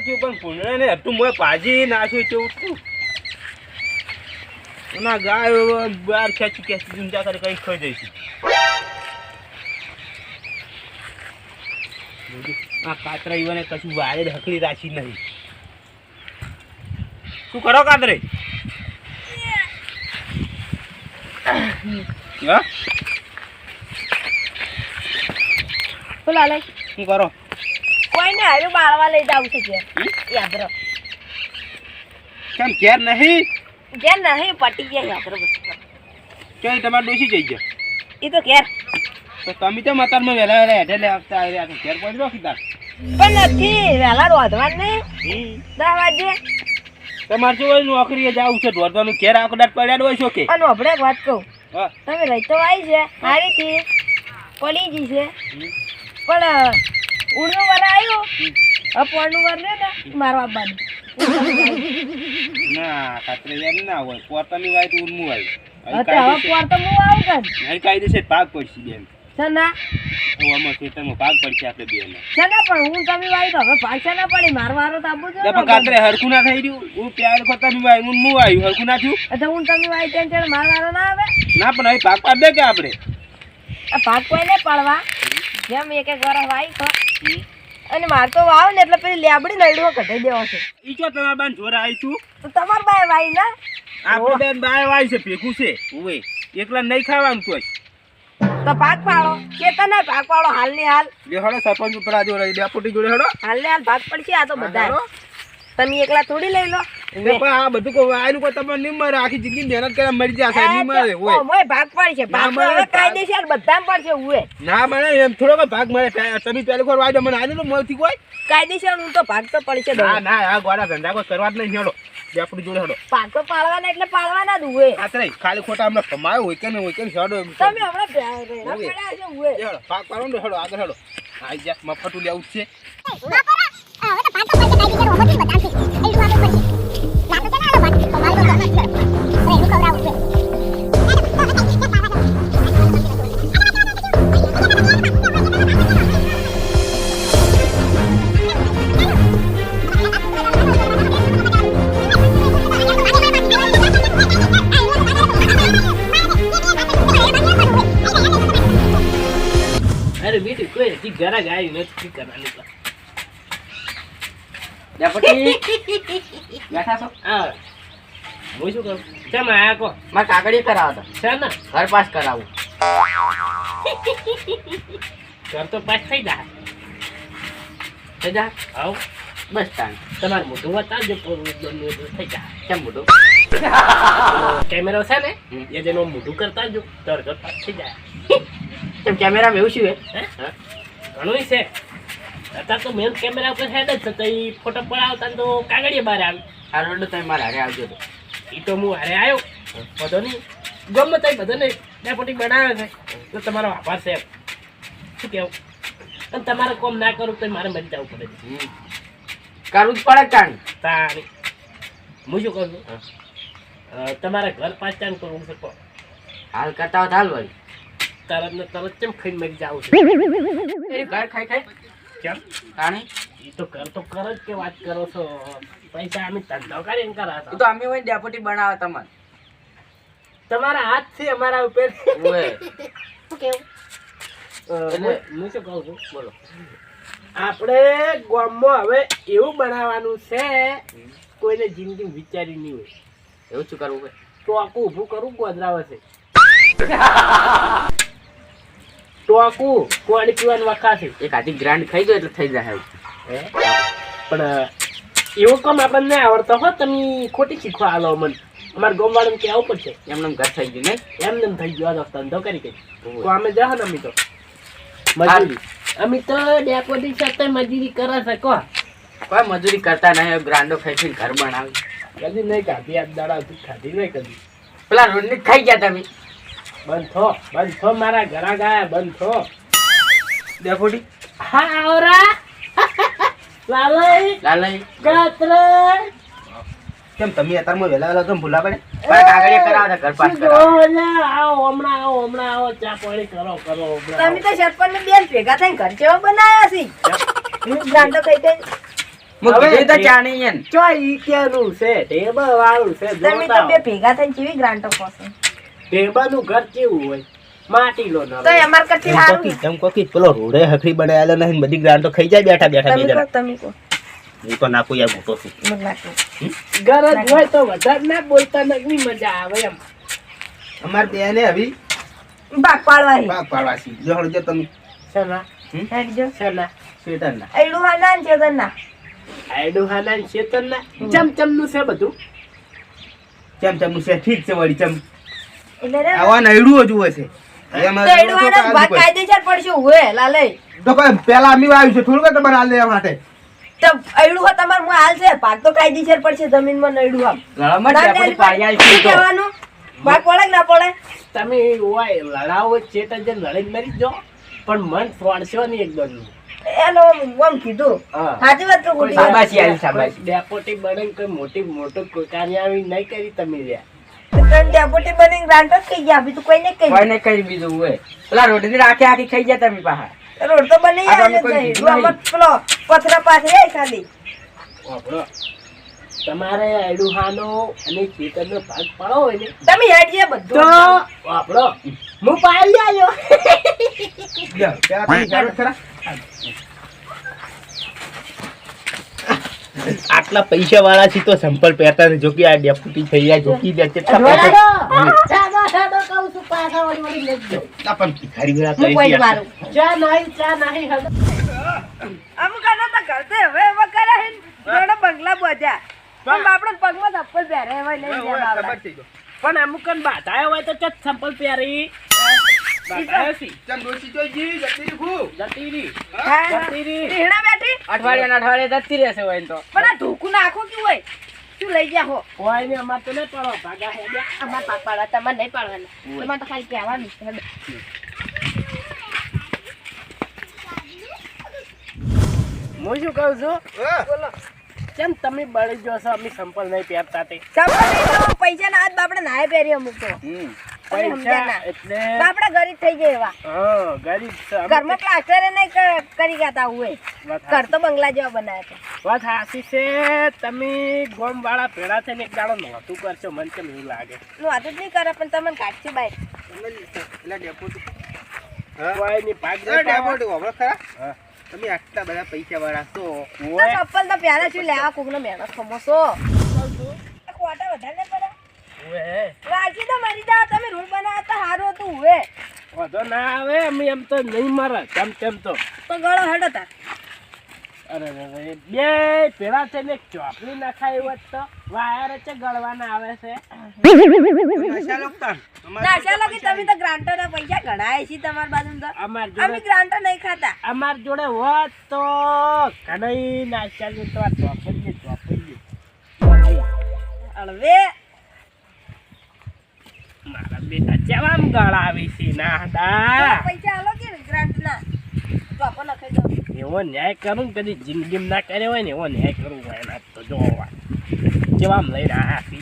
નાખ્યું પણ પૂંડળે ને હતું મોય ભાજી નાખ્યું કેવું ના ગાય બાર ખેંચી ઊંચા કરી કઈ ખાઈ જઈશું. આ કાતરા ઈવાને કશું વારે હકડી રાખી નહીં. શું કરો કાતરે? હા બોલા લે શું કરો? કોઈ ને હારું બાળવા લઈ જાવ છે ઘેર. યાદ રહો કેમ ઘેર નહીં? ઘેર નહીં પટી ગયા યાદ રહો. ક્યાંય તમારે ડોસી જઈ ગયા? એ તો ઘેર તો તમે તો મતારમાં વહેલા વહેલા હેઠે લે આવતા આવી રહ્યા ઘેર પહોંચી રાખી તાર. પણ નથી વહેલા રોધવાનું નહીં 10 વાગે. તમારે શું હોય નોકરીએ જવું છે ઢોરવાનું ઘેર આખો દાટ પડ્યા હોય છો કે? અને આપણે એક વાત કહું હા તમે રહી તો આવી છે સારી થી પડી ગઈ છે પણ ઉડનું વાર આવ્યું હવે પોળનું વાર ને મારવા બાદ ના કાતરે યાર ના હોય પોતાની વાય તો ઉર્મું હવે પોર તો હું આવું કર અહીં કાયદેસર ભાગ પડશે બેન. છે ના આમાં ખેતરમાં ભાગ પડશે આપણે બેન. છે ના પણ હું તમે વાય તો હવે પાછા ના પડી મારવારો તો આપું પણ કાતરે હરખું ના થઈ રહ્યું. હું પ્યાર કરતા બી વાય હું આવ્યું હરખું ના થયું. એટલે હું તમે વાય ટેન્શન મારવારો ના આવે ના પણ અહીં ભાગ પાડ દે કે આપણે આ ભાગ કોઈ ને પાડવા જેમ એક એક વાર વાય તો અને માર તો વાવ ને એટલે પેલી લેબડી નડવો કઢાઈ દેવો છે. ઈ ચો તમારા બાન જોર આવી છું. તો તમાર બાય વાય ના આપણે બેન બાય વાય છે ભેગું છે. ઓય એકલા નહીં ખાવાનું તોય. તો ભાગ પાડો કેતા ના ભાગ પાડો હાલ ની હાલ લે હડો સરપંચ ઉપર આ જોડે ડેપોટી જોડે હડો. હાલ ની હાલ ભાગ પડશે આ તો બધા તમે એકલા થોડી લઈ લો પણ આ બધું કોઈ આયનું કોઈ તમને નહીં મરે આખી જિંદગી મહેનત કરે મરી જશે નહીં મરે હોય. ઓય ભાગ પડશે ભાગ તો હવે કાયદેસર બધામાં પડશે ઉએ ના મને એમ થોડો કોઈ ભાગ મળે તમે પહેલી વાર વાયદો મને આલ્યો તો મળતી કોઈ કાયદેસર હું તો ભાગ તો પડશે ના ના આ ગોડા ધંધા કોઈ કરવા જ નહીં હડો ડેપોટી જોડે હડો. ભાગ તો પાડવાના એટલે પાડવાના જ ઉએ આતરે ખાલી ખોટા અમને કમાયો હોય કે હડો તમે હમણાં પડ્યા છે ઉએ હડો ભાગ પાડો ને હડો આગળ હડો આઈ જા મફતું લેવું છે. અરે બેટી કોઈ હજી ઘરે ગાય નથી કરવાની. બેઠા છો? હા હું શું કરું? કેમ આયા કો? મારે કાગળિયા કરાવતા છે ને ઘર પાસ કરાવું. ઘર તો પાસ થઈ જાય. થઈ જા આવ બસ તાણ. તમારે મોઢું બતાવજો થઈ જાય. કેમ મોટું? કેમેરો છે ને એ જેનું મોઢું કરતા જો તો ઘર પાસ થઈ જાય. કેમ કેમેરામાં એવું શું હે? હે? ઘણું છે અત્યારે તો મેન કેમેરા ઉપર હેડ જ છે તો એ ફોટો પડાવતા તો કાગળિયા બહાર આવે. આ રોડ તમે મારા હારે આવજો તો. એ તો હું હારે આવ્યો બધો નહીં ગમે તો બધાને ડેપોટી બનાવે છે તો તમારો આભાર છે. શું કહેવું? અને તમારે કોમ ના કરું તો મારે મરી જવું પડે છે. કરવું જ પડે તાણ. તારે હું શું કરું છું? તમારે ઘર પાછા કરવું છે તો હાલ કરતા હોત હાલ વળી. તરત ને તરત કેમ ખાઈને મરી જાવ છે? એ ઘર ખાઈ ખાઈ કેમ? તાણે એ તો ઘર તો કર જ કે વાત કરો છો. પૈસા અમે ધંધો કરીને કરા એ તો અમે હોય ડેપોટી બનાવે તમારે. તમારા હાથ છે અમારા ઉપર. ઓય શું કેવું હું શું કહું છું બોલો. આપણે ગામમાં હવે એવું બનાવવાનું છે કોઈને જિંદગી વિચારી નહીં હોય. એવું શું કરવું છે? તો આખું ઊભું કરું ગોધરાવે છે. તો આખું પાણી પીવાનું વખા છે. એક આધી ગ્રાન્ડ ખાઈ દો એટલે થઈ જાય એવું. પણ એવું કામ આપણને ના આવડતો હો તમે ખોટી શીખવા આલો મને. અમારે ગામવાળાને કે આવું પડશે. એમને ઘર થઈ ગયું નહીં? એમને થઈ ગયો ધંધો કરી કઈ તો અમે જા ને અમે તો મજૂરી અમે તો ડેપોટી સાથે મજૂરી કરે છે કો. કોઈ મજૂરી કરતા નહીં ગ્રાન્ડો ખાઈ ખાઈને ઘર બનાવી. કદી નહીં ખાધી આજ દાડા સુધી ખાધી નહીં કદી. પેલા રોડની ખાઈ ગયા તમે. બંધ થો મારા ઘરા ગયા બંધ થો. ડેપોટી હા આવરા લાલઈ લાલઈ ગાત્રે કેમ તમે અત્યારમાં વહેલા વહેલા તમે ભૂલા પડે? કાગળિયા કરાવતા ઘર પાસ કરાવ. આવો હમણાં આવો ચા પાણી કરો તમે તો સરપંચ ને બેન ભેગા થઈને ઘર જેવો બનાવ્યા છે ગાંડો કઈ કઈ હું કીધું તો ચાણી એન. ચો ઈ ક્યાંનું છે ઢેબા વાળું છે તમે તો બે ભેગા થઈને કેવી ગ્રાન્ટો ખોસો ઢેબાનું ઘર કેવું હોય માટીલો ન તો અમાર કરતી હારું ચમકોકી પેલો રોડે હખરી બનાવેલો નહીં બધી ગ્રાન્ટો ખાઈ જાય બેઠા બેઠા બે જણા તમે કો હું તો નાખું યાર મોટો છું મને નાખો ગરજ હોય તો વધારે ના બોલતા નગની મજા આવે એમ અમાર બેને હવે બાગ પાડવા પાક પાડવાસી જો હળજો તમે શેના હેડજો શેના સ્વેટરના એડું હાના ને ચેતનના આયડું હાના શેતરના ચમચમનું છે બધું ચમ ચમનું છે ઠીક છે વળી ચમ એટલે રે આવા નૈડું જ હોય છે એમાં તો એડું હાના ભાગ કાયદેસર પડશે હોય લાલે તો કોઈ પેલા અમે આવ્યું છે થોડું કે તમારે હાલ લેવા માટે તો એડું હો તમાર મો હાલ છે ભાગ તો કાયદેસર પડશે જમીનમાં નડું આમ ગળામાં જ ડેપોટી પાડી આલી શું છે તો. કહેવાનું ભાગ પડે કે ના પડે તમે ઓય લડાવો ચેતન જે લડીને મરી જો પણ મન ફોડશો નહીં એકદમ એનો ઓમ કીધું હા સાચી વાત તો ખોટી વાત? શાબાશી આલી શાબાશી. ડેપોટી બને કોઈ મોટું કાર્યવાહી નહીં કરી તમે લ્યા તને ડેપોટી બની ગ્રાન્ટ જ કહી ગયા બીજું કોઈ નહીં કહી કોઈને કઈ બીજું હોય પેલા રોટલી આખી આખી ખાઈ ગયા તમે પાહા. રોડ તો બની આ જાય તમે કોઈ ને કીધું આમાં પેલો પથરા પાસે જાય ખાલી વાપરો તમારે આયડુહાનો અને ચેતનનો ભાગ પાડો હોય ને તમે હેડજે તો બધું વાપરો હું પાડી આવ્યો લ્યો, પેલા તમે જાણો ખરા આટલા પૈસા વાળા છે તો સંપલ પહેરતા ને જો કે આ ડેપ્યુટી થઈ ગયા જોકી દે છે સાદો કહું છું પાછા વળી લેજો પણ ભિખારી વેળા હું કોઈ કરી મારું ચા નહીં હદ અમુક આના તો કરતે હવે હવે કરે હે જોડે બંગલા બોજા પણ આપણે પગમાં ચપ્પલ પહેરે હવે નહીં ગયા ખબર બાવડા થઈ ગયો પણ અમુક બાધાયો હોય તો ચત સંપલ પહેરી બાધાયો છે ચમ ડોસી જોઈ જી જતી રહી હું જતી રહી હા જતી રહી ટીહણા બેઠી અઠવાડિયે જતી રહેશે હોય ને તો. પણ આ ધોકું નાખો કે હોય શું લઈ જા હો કોઈ ને અમાર તો નહીં પડો ભાગા હે બે અમાર પાક પાડવા તમારે નહીં પાડવાના તમારે તો ખાલી કહેવાનું છે હું શું કહું છું બોલો કેમ તમે બળી જો છો અમે સંપલ નહીં પહેરતા તે ચપ્પલ નહીં તો પૈસા ના હાથ બાપડે નાય પહેરી અમુક તો હમ. તમે સમજ્યા ના. એટલે બાપડા ગરીબ થઈ ગયા એવા હા ગરીબ છે અમે ઘરમાં પ્લાસ્ટર નહીં કરી ગયા તા હોય વાત ઘર તો બંગલા જેવા બનાવ્યા હતા વાત હાસી છે તમે ગોમ વાળા ભેળા થઈને એક દાડો નહોતું કરશો મને કેમ એવું લાગે નું હાથ જ નહીં કરે પણ તમને કાઢશે બાય એટલે ડેપ્યુટી કોઈ ની ભાગ એ ડેપ્યુટી વાપરો ખરા હા. તમે આટલા બધા પૈસા વાળા છો તો ચપ્પલ તો પ્યારા છું લેવા કોકનો મહેનત ખમોસો ખોટા વધારે નહીં પડે ઓએ રાજી તો મરી જાવ તમે રોડ બનાવ્યા તો સારું હતું હવે વાંધો ના આવે અમે એમ તો નહીં મારે કેમ કેમ તો ગળો હેડો તાર અરે બે ભેળા થઈને એક ચોપડી નખાય હોત તો વાયર છે ગળવાના આવે છે નશા લગતા ના ચાલો કે તમે તો ગ્રાન્ટો ના પૈસા ઘણાય છે તમારી બાજુ તો અમાર અમે જોડે ગ્રાન્ટો નહીં ખાતા અમાર જોડે હોત તો ઘણી નાસ્તા તો આ ચોપડી હળવે મારા બેટા ચેવામ ગળાવી છે ના હતા પૈસા આલો કે ગ્રાન્ટ ના તો આપો નખાઈ દો એવો ન્યાય કરું ને કદી જિંદગીમાં ના કર્યો હોય ને એવો ન્યાય કરવું હોય એના તો જોવા કેવામ લઈને આયા છે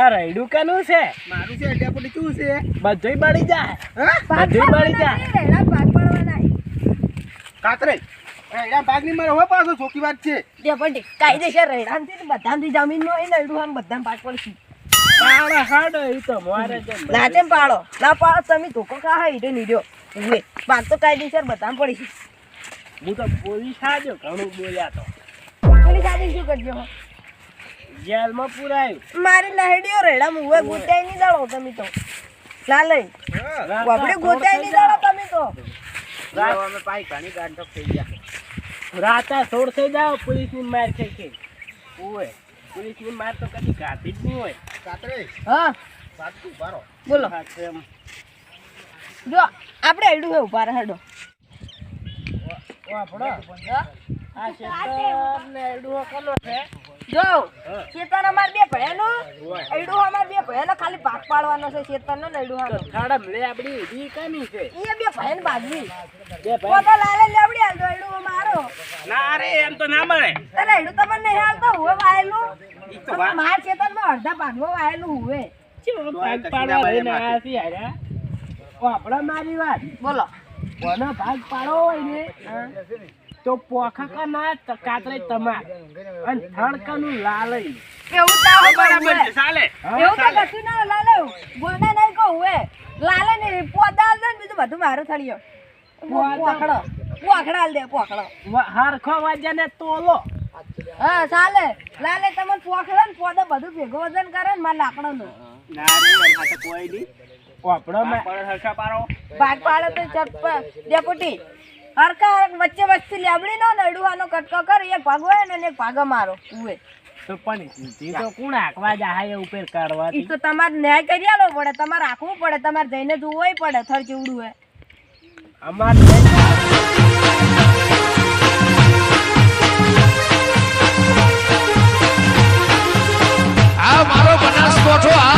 આ રૈડું કાનું છે મારું છે ડેપ્યુટી શું છે બધુંય બળી જાય હા બધુંય બળી જાય ભાગ પાડવાના કાતરે એના ભાગની મારે હોય પાછો ચોકી વાત છે પણ કાયદેસર રહેણાંથી બધાથી જમીનમાં એને અડું બધા પાક પડશે પાડા હાડો ઈ તો મારે જ ના તેમ પાડો ના પાડો તમે ધોકો ખા હીરો નીડ્યો ઉવે પાક તો કાયદેસર બધા પડી છે હું તો પોલીસ આજો ઘણું બોલ્યા તો પોલીસ આજે શું કરજો હો? જેલમાં પુરાયું મારી લહેડીઓ રેડા મુવે ગોટાઈ ની દાળો તમે તો લાલય બાપડે ગોટાઈ ની દાળો તમે તો અમે પાઈ ઘણી ગાંઠો થઈ ગયા. રાતા સોળ થઈ જાવ પોલીસની માર ખાઈ કે ઓય પોલીસની માર તો કદી ખાતી જ નહીં હોય કાતરે હા સાચું બારો બોલો સાચું એમ. જો આપણે હેડું હે ઉભા હેડો વાપરો આ શેતર ને એડું કોનો છે જો શેતર અમાર બે ભયાનો એડું અમાર બે ભયાનો ખાલી ભાગ પાડવાનો છે શેતર નો ને એડું હાનો ખાડમ લે આપડી ઈ કમી છે એ બે ભયાન બાજવી બે ભાઈ પોતા લાલે લેવડી હાલ દો એડું મારો ના રે એમ તો ના મળે તને એડું તમને નહીં હાલતો હુવે વાયેલું તમે માર શેતર માં અડધા ભાગમાં વાયેલું હુવે ભાગ પાડવા લઈને આયા છીએ હાર્યા વાપરો મારી વાત બોલો કોનો ભાગ પાડવો હોય ને તો તો પોખા ના કાતરે તમાર અને થડકાનું લાલઈ એવું ના હોય બરાબર છે ચાલે એવું તો કશું ના લાલે બોલને નહીં કહું હે લાલે ને પોદા આલ દે ને બીજું બધું મારું થળિયો પોખડો પોખડા દે પોખડો હરખો વાજ્યા ને તોલો હા ચાલે લાલે તમે પોખડો ને પોદા બધું ભેગો વજન કરે ને માર લાકડો નું ના રે આ તો કોઈ નહીં વાપડો માં પણ હરખા પારો ભાગ પાડે તો ચટ ડેપુટી હરકા વચ્ચે વચ્ચે લેબડી નો નડુવાનો કટકો કર એક ભાગ હોય ને એક ભાગ મારો ઉવે તો પણ ઈ તો કોણ આકવા જાય ઉપર કરવા ઈ તો તમારે ન્યાય કરી આલો પડે તમારે રાખવું પડે તમારે જઈને જોવું પડે થર કેવડું હે અમાર આ મારો બનાસકોઠો આ